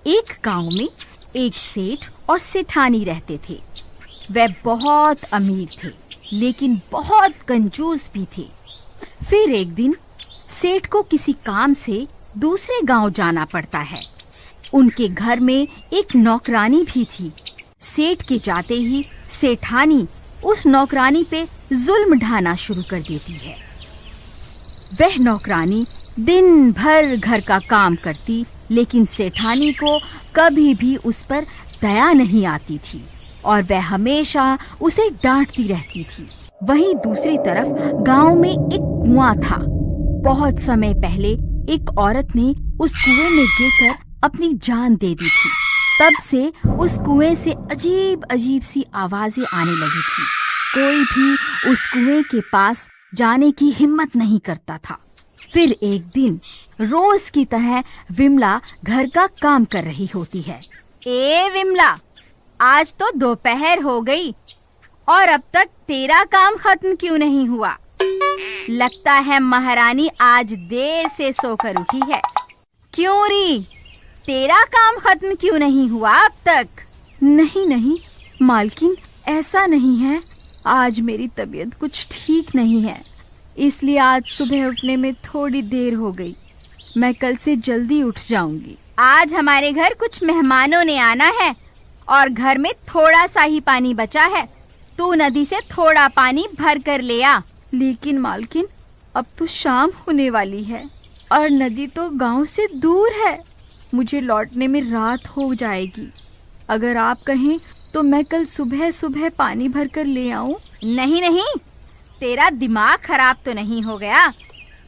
एक गांव में एक सेठ और सेठानी रहते थे। वे बहुत अमीर थे, लेकिन बहुत कंजूस भी थे। फिर एक दिन सेठ को किसी काम से दूसरे गांव जाना पड़ता है। उनके घर में एक नौकरानी भी थी। सेठ के जाते ही सेठानी उस नौकरानी पे जुल्म ढाना शुरू कर देती है। वह नौकरानी दिन भर घर का काम करती, लेकिन सेठानी को कभी भी उस पर दया नहीं आती थी और वह हमेशा उसे डांटती रहती थी। वहीं दूसरी तरफ गांव में एक कुआं था। बहुत समय पहले एक औरत ने उस कुएं में गिरकर अपनी जान दे दी थी। तब से उस कुएं से अजीब अजीब सी आवाजें आने लगी थी। कोई भी उस कुएं के पास जाने की हिम्मत नहीं करता था। फिर एक दिन रोज की तरह विमला घर का काम कर रही होती है। ए विमला, आज तो दोपहर हो गई और अब तक तेरा काम खत्म क्यों नहीं हुआ? लगता है महारानी आज देर से सोकर उठी है। क्यों री, तेरा काम खत्म क्यों नहीं हुआ अब तक? नहीं नहीं मालकिन, ऐसा नहीं है। आज मेरी तबीयत कुछ ठीक नहीं है, इसलिए आज सुबह उठने में थोड़ी देर हो गई। मैं कल से जल्दी उठ जाऊंगी। आज हमारे घर कुछ मेहमानों ने आना है और घर में थोड़ा सा ही पानी बचा है। तू नदी से थोड़ा पानी भर कर ले आ। लेकिन मालकिन, अब तो शाम होने वाली है और नदी तो गांव से दूर है। मुझे लौटने में रात हो जाएगी। अगर आप कहें तो मैं कल सुबह सुबह पानी भर कर ले आऊं? नहीं नहीं, तेरा दिमाग खराब तो नहीं हो गया?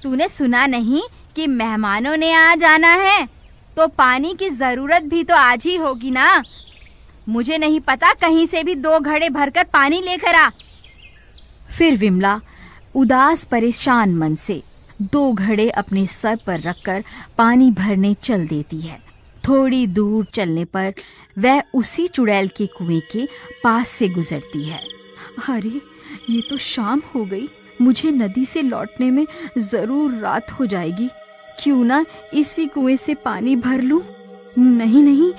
तूने सुना नहीं कि मेहमानों ने आज आना है, तो पानी की जरूरत भी तो आज ही होगी ना। मुझे नहीं पता, कहीं से भी 2 घड़े भरकर पानी लेकर आ। फिर विमला उदास परेशान मन से 2 घड़े अपने सर पर रखकर पानी भरने चल देती है। थोड़ी दूर चलने पर वह उसी चुड़ैल के कुएं के पास से गुजरती है। अरे, ये तो शाम हो गई। मुझे नदी से लौटने में जरूर रात हो जाएगी। क्यों ना इसी कुएं से पानी भर लूं? नहीं नहीं,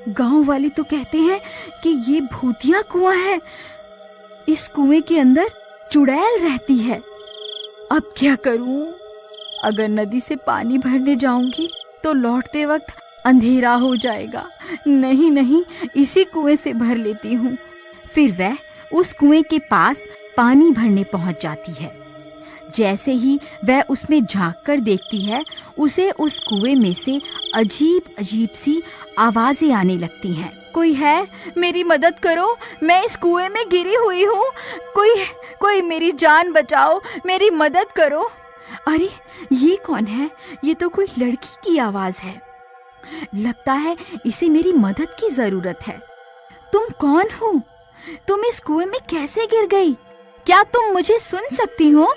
गांव वाले तो कहते हैं कि ये भूतिया कुआं है। इस कुएं के अंदर चुड़ैल रहती है। अब क्या करूं? अगर नदी से पानी भरने जाऊंगी तो लौटते वक्त अंधेरा हो जाएगा। नहीं नहीं, इसी कुएं से भर लेती हूँ। फिर वह उस कुएं के पास पानी भरने पहुंच जाती है। जैसे ही वह उसमें झांक कर देखती है, उसे उस कुएं में से अजीब अजीब सी आवाजें आने लगती हैं। कोई है? मेरी मदद करो, मैं इस कुएं में गिरी हुई हूँ। कोई मेरी जान बचाओ, मेरी मदद करो। अरे, ये कौन है? ये तो कोई लड़की की आवाज है। लगता है इसे मेरी मदद की जरूरत है। तुम कौन हो? तुम इस कुएं में कैसे गिर गई? क्या तुम मुझे सुन सकती हो?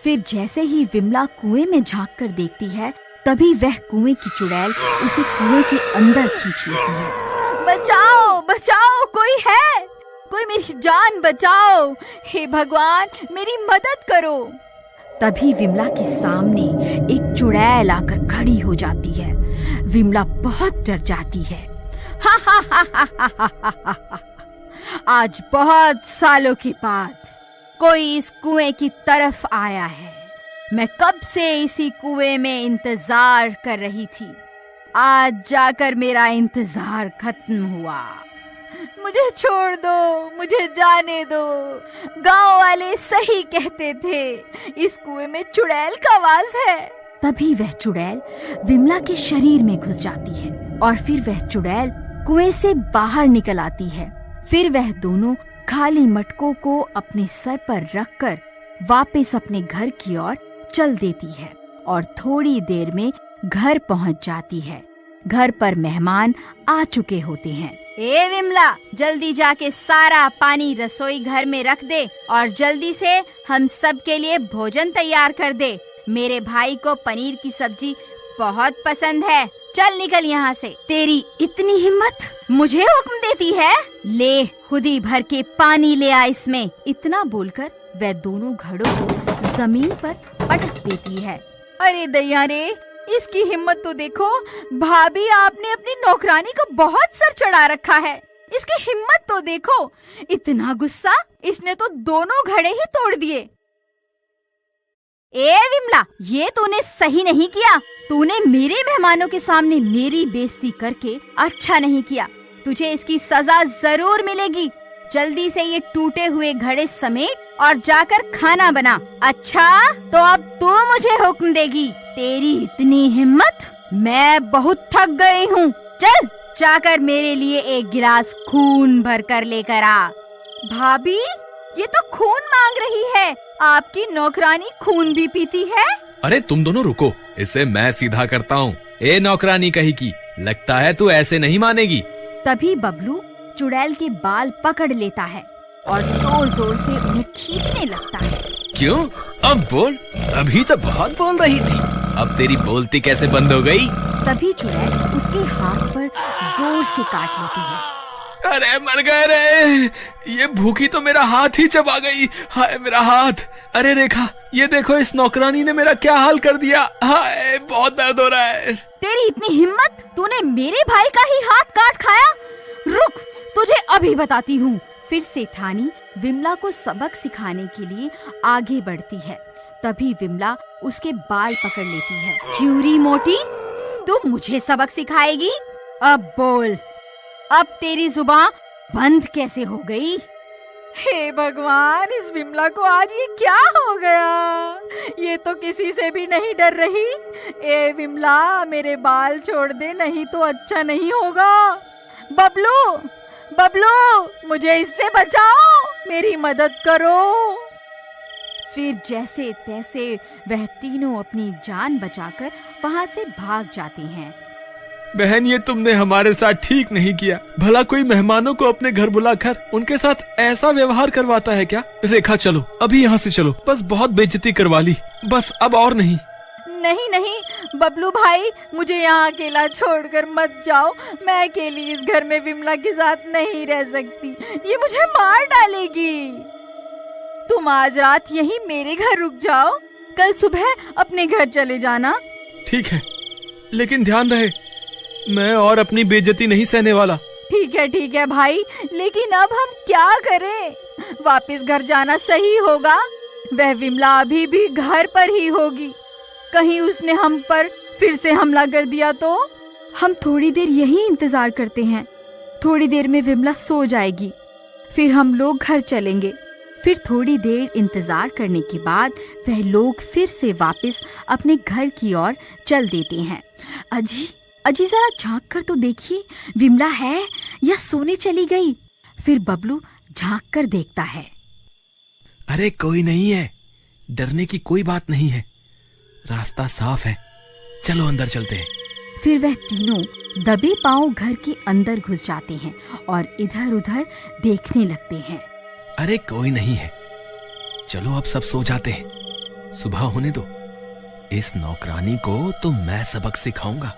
फिर जैसे ही विमला कुएं में झांक कर देखती है, तभी वह कुएं की चुड़ैल उसे कुएं के अंदर खींच लेती है। बचाओ बचाओ, कोई है? कोई मेरी जान बचाओ। हे भगवान, मेरी मदद करो। तभी विमला के सामने एक चुड़ैल आकर खड़ी हो जाती है। विमला बहुत डर जाती है। हा हा हा हा हा हा हा हा। आज बहुत सालों के बाद कोई इस कुएं की तरफ आया है। मैं कब से इसी कुएं में इंतजार कर रही थी। आज जाकर मेरा इंतजार खत्म हुआ। मुझे छोड़ दो, मुझे जाने दो। गांव वाले सही कहते थे, इस कुएं में चुड़ैल का वास है। तभी वह चुड़ैल विमला के शरीर में घुस जाती है और फिर वह चुड़ैल कुएं से बाहर निकल आती है। फिर वह दोनों खाली मटकों को अपने सर पर रखकर वापस अपने घर की ओर चल देती है और थोड़ी देर में घर पहुंच जाती है। घर पर मेहमान आ चुके होते हैं। ए विमला, जल्दी जाके सारा पानी रसोई घर में रख दे और जल्दी से हम सब के लिए भोजन तैयार कर दे। मेरे भाई को पनीर की सब्जी बहुत पसंद है। चल निकल यहाँ से। तेरी इतनी हिम्मत, मुझे हुक्म देती है? ले, खुद ही भर के पानी ले आ इसमें। इतना बोलकर वह दोनों घड़ों को जमीन पर पटक देती है। अरे दैया रे, इसकी हिम्मत तो देखो। भाभी, आपने अपनी नौकरानी को बहुत सर चढ़ा रखा है। इसकी हिम्मत तो देखो। इतना गुस्सा, इसने तो दोनों घड़े ही तोड़ दिए। ए विमला, ये तूने सही नहीं किया। तूने मेरे मेहमानों के सामने मेरी बेइज्जती करके अच्छा नहीं किया। तुझे इसकी सजा जरूर मिलेगी। जल्दी से ये टूटे हुए घड़े समेट और जाकर खाना बना। अच्छा, तो अब तू मुझे हुक्म देगी? तेरी इतनी हिम्मत? मैं बहुत थक गई हूँ। चल, जाकर मेरे लिए एक गिलास खून भर कर लेकर आ। भाभी, ये तो खून मांग रही है। आपकी नौकरानी खून भी पीती है? अरे तुम दोनों रुको, इसे मैं सीधा करता हूँ। ए नौकरानी कहीं की, लगता है तू ऐसे नहीं मानेगी। तभी बबलू चुड़ैल के बाल पकड़ लेता है और जोर जोर से उन्हें खींचने लगता है। क्यों? अब बोल। अभी तो बहुत बोल रही थी, अब तेरी बोलती कैसे बंद हो गई? तभी चुड़ैल उसके हाथ पर जोर से काट लेती है। अरे मर गए रे, ये भूखी तो मेरा हाथ ही चबा गई। हाय मेरा हाथ। अरे रेखा, ये देखो इस नौकरानी ने मेरा क्या हाल कर दिया। हाय, बहुत दर्द हो रहा है। तेरी इतनी हिम्मत, तूने मेरे भाई का ही हाथ काट खाया? रुक, तुझे अभी बताती हूँ। फिर सेठानी विमला को सबक सिखाने के लिए आगे बढ़ती है। तभी विमला उसके बाल पकड़ लेती है। क्यूरी मोटी, तू मुझे सबक सिखाएगी? अब बोल, अब तेरी जुबान बंद कैसे हो गई? हे भगवान, इस विमला को आज ये क्या हो गया? ये तो किसी से भी नहीं डर रही। ए विमला, मेरे बाल छोड़ दे, नहीं तो अच्छा नहीं होगा। बबलू, बबलू, मुझे इससे बचाओ, मेरी मदद करो। फिर जैसे तैसे वह तीनों अपनी जान बचाकर वहाँ से भाग जाते हैं। बहन, ये तुमने हमारे साथ ठीक नहीं किया। भला कोई मेहमानों को अपने घर बुलाकर उनके साथ ऐसा व्यवहार करवाता है क्या? रेखा, चलो अभी यहाँ से चलो। बस बहुत बेइज्जती करवा ली, बस अब और नहीं। नहीं नहीं बबलू भाई, मुझे यहाँ अकेला छोड़कर मत जाओ। मैं अकेली इस घर में विमला के साथ नहीं रह सकती, ये मुझे मार डालेगी। तुम आज रात यहीं मेरे घर रुक जाओ, कल सुबह अपने घर चले जाना। ठीक है, लेकिन ध्यान रहे, मैं और अपनी बेइज्जती नहीं सहने वाला। ठीक है भाई, लेकिन अब हम क्या करें? वापस घर जाना सही होगा। वह विमला अभी भी घर पर ही होगी। कहीं उसने हम पर फिर से हमला कर दिया तो? हम थोड़ी देर यहीं इंतजार करते हैं। थोड़ी देर में विमला सो जाएगी, फिर हम लोग घर चलेंगे। फिर थोड़ी देर इंतजार करने के बाद वह लोग फिर से वापस अपने घर की ओर चल देते हैं। अजी जरा झांक कर तो देखिए, विमला है या सोने चली गई? फिर बबलू झांक कर देखता है। अरे कोई नहीं है, डरने की कोई बात नहीं है, रास्ता साफ है, चलो अंदर चलते हैं। फिर वह तीनों दबे पांव घर के अंदर घुस जाते हैं और इधर उधर देखने लगते हैं। अरे कोई नहीं है, चलो अब सब सो जाते हैं, सुबह होने दो। इस नौकरानी को तो मैं सबक सिखाऊंगा।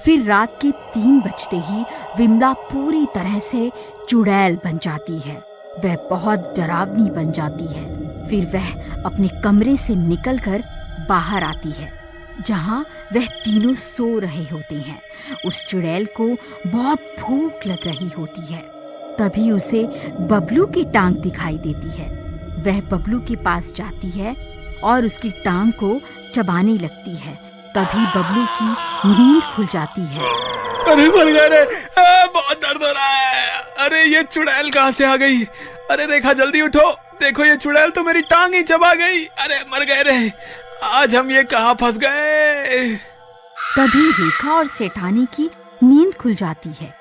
फिर रात के 3 बजते ही विमला पूरी तरह से चुड़ैल बन जाती है। वह बहुत डरावनी बन जाती है। फिर वह अपने कमरे से निकलकर बाहर आती है, जहाँ वह तीनों सो रहे होते हैं। उस चुड़ैल को बहुत भूख लग रही होती है। तभी उसे बबलू की टांग दिखाई देती है। वह बबलू के पास जाती है और उसकी टांग को चबाने लगती है। तभी बबलू की नींद खुल जाती है। अरे मर गए रे, बहुत दर्द हो रहा है। अरे ये चुड़ैल कहाँ से आ गई? अरे रेखा जल्दी उठो, देखो ये चुड़ैल तो मेरी टांग ही चबा गई। अरे मर गए रे, आज हम ये कहाँ फंस गए? तभी रेखा और सेठानी की नींद खुल जाती है।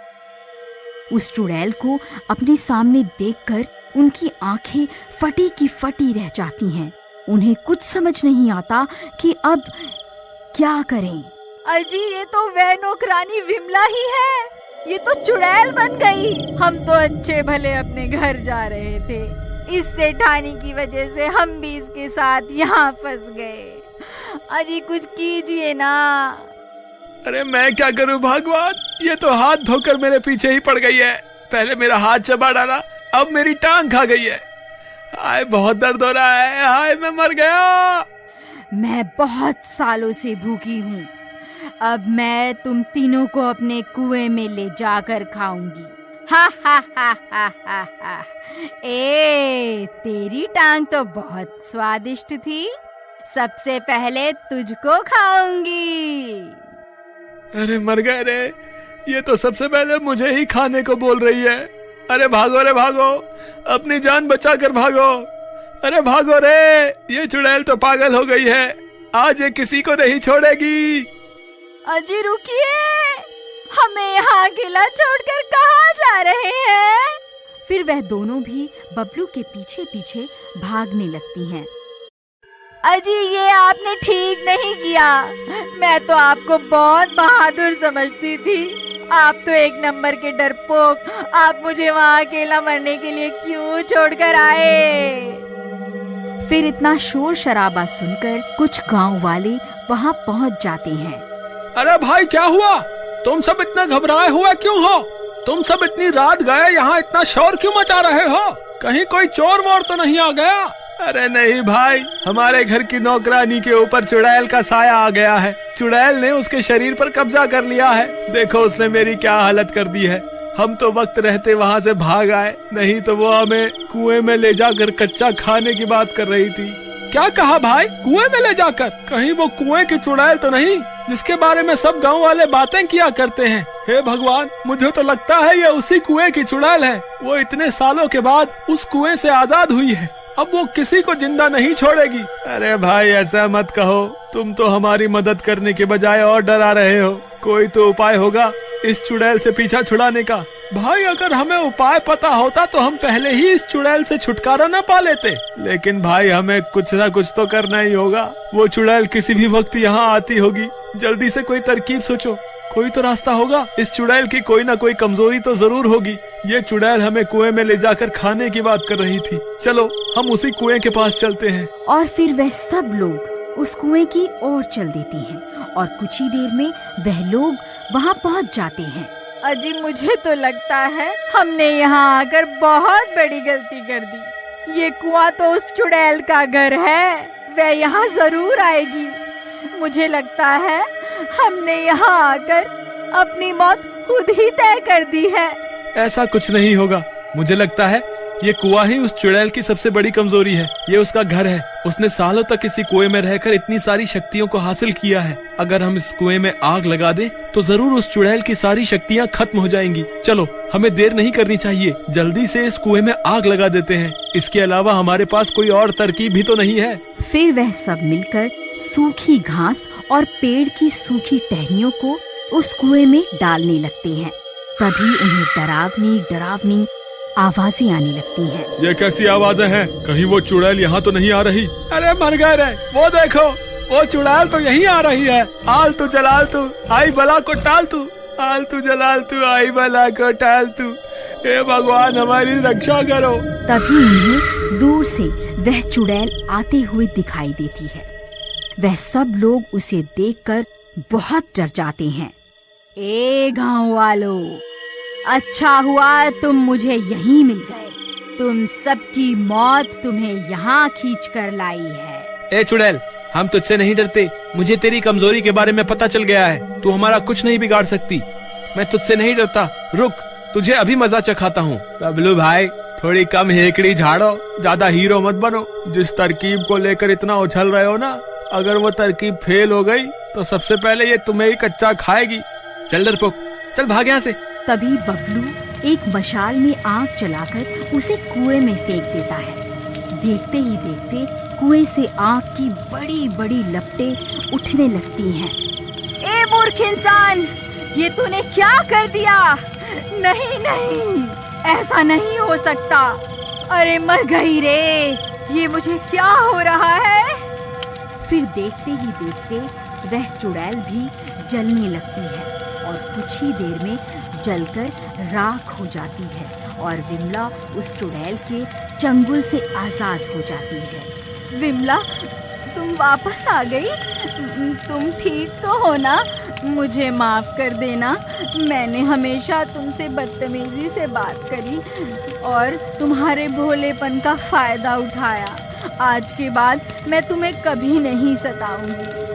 उस चुड़ैल को अपने सामने देखकर उनकी आंखें फटी की फटी रह जाती हैं। उन्हें कुछ समझ नहीं आता कि अब क्या करें। अजी, ये तो वह नौकरानी विमला ही है, ये तो चुड़ैल बन गई। हम तो अच्छे भले अपने घर जा रहे थे, इस सेठानी की वजह से हम भी इसके साथ यहाँ फंस गए। अजी कुछ कीजिए ना। अरे मैं क्या करूं भगवान, ये तो हाथ धोकर मेरे पीछे ही पड़ गई है। पहले मेरा हाथ चबा डाला, अब मेरी टांग खा गई है। हाय बहुत दर्द हो रहा है, हाय मैं मर गया। मैं बहुत सालों से भूखी हूँ। अब मैं तुम तीनों को अपने कुएं में ले जाकर खाऊंगी। हा हा हा हा हा हा। तेरी टांग तो बहुत स्वादिष्ट थी, सबसे पहले तुझको खाऊंगी। अरे मर गए रे, ये तो सबसे पहले मुझे ही खाने को बोल रही है। अरे भागो रे भागो, अपनी जान बचा कर भागो। अरे भागो रे, ये चुड़ैल तो पागल हो गई है, आज ये किसी को नहीं छोड़ेगी। अजी रुकिए, हमें यहाँ अकेला छोड़कर कहाँ जा रहे हैं? फिर वह दोनों भी बबलू के पीछे पीछे भागने लगती हैं। अजी ये आपने ठीक नहीं किया, मैं तो आपको बहुत बहादुर समझती थी। आप तो एक नंबर के डरपोक, आप मुझे वहाँ अकेला मरने के लिए क्यों छोड़कर आए? फिर इतना शोर शराबा सुनकर कुछ गांव वाले वहाँ पहुँच जाते हैं। अरे भाई क्या हुआ? तुम सब इतना घबराए हुए क्यों हो? तुम सब इतनी रात गए यहाँ इतना शोर क्यों मचा रहे हो? कहीं कोई चोर वोर तो नहीं आ गया? अरे नहीं भाई, हमारे घर की नौकरानी के ऊपर चुड़ैल का साया आ गया है। चुड़ैल ने उसके शरीर पर कब्जा कर लिया है। देखो उसने मेरी क्या हालत कर दी है। हम तो वक्त रहते वहाँ से भाग आए, नहीं तो वो हमें कुएं में ले जाकर कच्चा खाने की बात कर रही थी। क्या कहा भाई? कुएं में ले जाकर? कहीं वो कुएं की चुड़ैल तो नहीं जिसके बारे में सब गांव वाले बातें किया करते हैं? हे भगवान, मुझे तो लगता है ये उसी कुएं की चुड़ैल है। वो इतने सालों के बाद उस कुएं से आजाद हुई है, अब वो किसी को जिंदा नहीं छोड़ेगी। अरे भाई ऐसा मत कहो, तुम तो हमारी मदद करने के बजाय और डरा रहे हो। कोई तो उपाय होगा इस चुड़ैल से पीछा छुड़ाने का। भाई अगर हमें उपाय पता होता तो हम पहले ही इस चुड़ैल से छुटकारा न पा लेते। लेकिन भाई हमें कुछ ना कुछ तो करना ही होगा। वो चुड़ैल किसी भी वक्त यहाँ आती होगी, जल्दी से कोई तरकीब सोचो। कोई तो रास्ता होगा। इस चुड़ैल की कोई ना कोई कमजोरी तो जरूर होगी। ये चुड़ैल हमें कुएं में ले जाकर खाने की बात कर रही थी। चलो हम उसी कुएं के पास चलते हैं। और फिर वह सब लोग उस कुएं की ओर चल देते हैं और कुछ ही देर में वह लोग वहाँ पहुँच जाते हैं। अजी मुझे तो लगता है हमने यहाँ आकर बहुत बड़ी गलती कर दी। ये कुआं तो उस चुड़ैल का घर है, वह यहाँ जरूर आएगी। मुझे लगता है हमने यहाँ आकर अपनी मौत खुद ही तय कर दी है। ऐसा कुछ नहीं होगा, मुझे लगता है ये कुआं ही उस चुड़ैल की सबसे बड़ी कमजोरी है। ये उसका घर है। उसने सालों तक इसी कुएं में रहकर इतनी सारी शक्तियों को हासिल किया है। अगर हम इस कुएं में आग लगा दें तो जरूर उस चुड़ैल की सारी शक्तियां खत्म हो जाएंगी। चलो हमें देर नहीं करनी चाहिए, जल्दी से इस कुएं में आग लगा देते हैं। इसके अलावा हमारे पास कोई और तरकीब भी तो नहीं है। फिर वह सब मिलकर सूखी घास और पेड़ की सूखी टहनियों को उस कुएं में डालने लगते हैं। तभी उन्हें डरावनी डरावनी आवाजें आने लगती हैं। ये कैसी आवाजें हैं? कहीं वो चुड़ैल यहाँ तो नहीं आ रही? अरे मर गए रे, वो देखो वो चुड़ैल तो यहीं आ रही है। आल तू जलाल तू आई बला को टाल तू, आल तू जलाल तू आई बला को टाल तू। हे भगवान हमारी रक्षा करो। तभी उन्हें दूर से वह चुड़ैल आते हुए दिखाई देती है। वह सब लोग उसे देखकर बहुत डर जाते हैं। ए गांव वालों, अच्छा हुआ तुम मुझे यहीं मिल गए। तुम सबकी मौत तुम्हें यहाँ खींच कर लाई है। ए चुड़ैल, हम तुझसे नहीं डरते। मुझे तेरी कमजोरी के बारे में पता चल गया है। तू हमारा कुछ नहीं बिगाड़ सकती। मैं तुझसे नहीं डरता। रुक, तुझे अभी मजा चखाता हूँ। बबलू भाई थोड़ी कम हेकड़ी झाड़ो, ज्यादा हीरो मत बनो। जिस तरकीब को लेकर इतना उछल रहे हो ना, अगर वो तरकीब फेल हो गई तो सबसे पहले ये तुम्हें ही कच्चा खाएगी। चल डरपोक, चल भाग यहाँ से। तभी बबलू एक मशाल में आग जलाकर उसे कुएं में फेंक देता है। देखते ही देखते कुएं से आग की बड़ी बड़ी लपटें उठने लगती हैं। ए मूर्ख इंसान, ये तूने क्या कर दिया? नहीं नहीं, ऐसा नहीं हो सकता। अरे मर गई रे, ये मुझे क्या हो रहा है? फिर देखते ही देखते वह चुड़ैल भी जलने लगती है और कुछ ही देर में जलकर राख हो जाती है और विमला उस चुड़ैल के चंगुल से आजाद हो जाती है। विमला, तुम वापस आ गई? तुम ठीक तो हो ना? मुझे माफ कर देना, मैंने हमेशा तुमसे बदतमीजी से बात करी और तुम्हारे भोलेपन का फायदा उठाया। आज के बाद मैं तुम्हें कभी नहीं सताऊंगी।